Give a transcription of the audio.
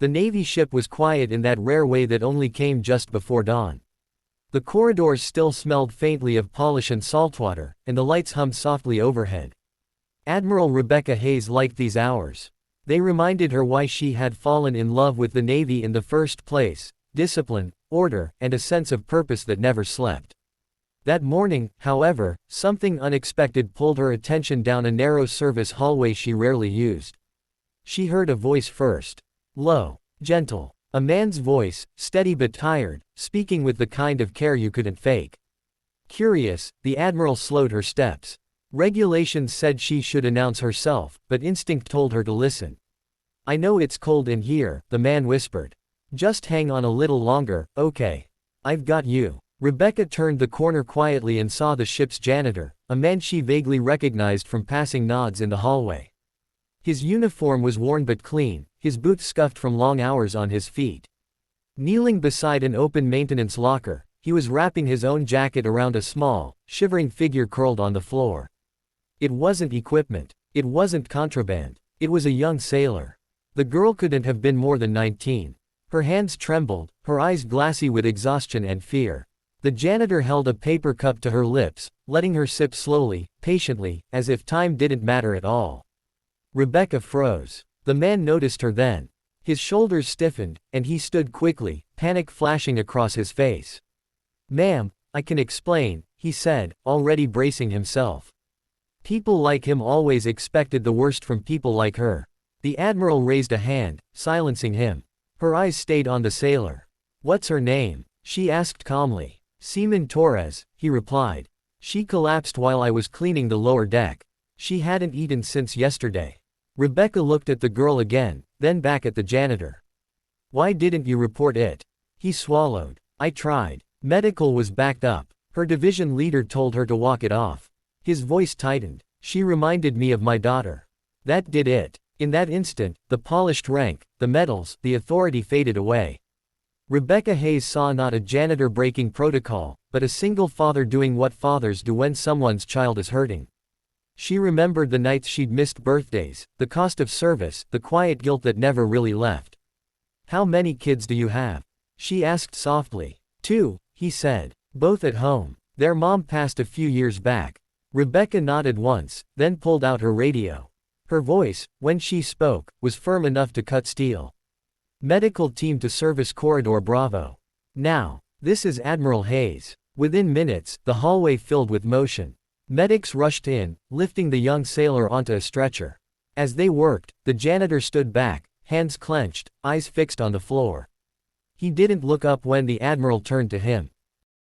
The Navy ship was quiet in that rare way that only came just before dawn. The corridors still smelled faintly of polish and saltwater, and the lights hummed softly overhead. Admiral Rebecca Hayes liked these hours. They reminded her why she had fallen in love with the Navy in the first place: discipline, order, and a sense of purpose that never slept. That morning, however, something unexpected pulled her attention down a narrow service hallway she rarely used. She heard a voice first. Low, gentle. A man's voice, steady but tired, speaking with the kind of care you couldn't fake. Curious, the Admiral slowed her steps. Regulations said she should announce herself, but instinct told her to listen. "I know it's cold in here," the man whispered. "Just hang on a little longer, okay? I've got you." Rebecca turned the corner quietly and saw the ship's janitor, a man she vaguely recognized from passing nods in the hallway. His uniform was worn but clean, his boots scuffed from long hours on his feet. Kneeling beside an open maintenance locker, he was wrapping his own jacket around a small, shivering figure curled on the floor. It wasn't equipment. It wasn't contraband. It was a young sailor. The girl couldn't have been more than 19. Her hands trembled, her eyes glassy with exhaustion and fear. The janitor held a paper cup to her lips, letting her sip slowly, patiently, as if time didn't matter at all. Rebecca froze. The man noticed her then. His shoulders stiffened, and he stood quickly, panic flashing across his face. "Ma'am, I can explain," he said, already bracing himself. People like him always expected the worst from people like her. The Admiral raised a hand, silencing him. Her eyes stayed on the sailor. "What's her name?" she asked calmly. "Seaman Torres," he replied. "She collapsed while I was cleaning the lower deck. She hadn't eaten since yesterday." Rebecca looked at the girl again, then back at the janitor. "Why didn't you report it?" He swallowed. "I tried. Medical was backed up. Her division leader told her to walk it off." His voice tightened. "She reminded me of my daughter. That did it." In that instant, the polished rank, the medals, the authority faded away. Rebecca Hayes saw not a janitor breaking protocol, but a single father doing what fathers do when someone's child is hurting. She remembered the nights she'd missed birthdays, the cost of service, the quiet guilt that never really left. "How many kids do you have?" she asked softly. "Two," he said. "Both at home. Their mom passed a few years back." Rebecca nodded once, then pulled out her radio. Her voice, when she spoke, was firm enough to cut steel. "Medical team to Service Corridor Bravo. Now. This is Admiral Hayes." Within minutes, the hallway filled with motion. Medics rushed in, lifting the young sailor onto a stretcher. As they worked, the janitor stood back, hands clenched, eyes fixed on the floor. He didn't look up when the Admiral turned to him.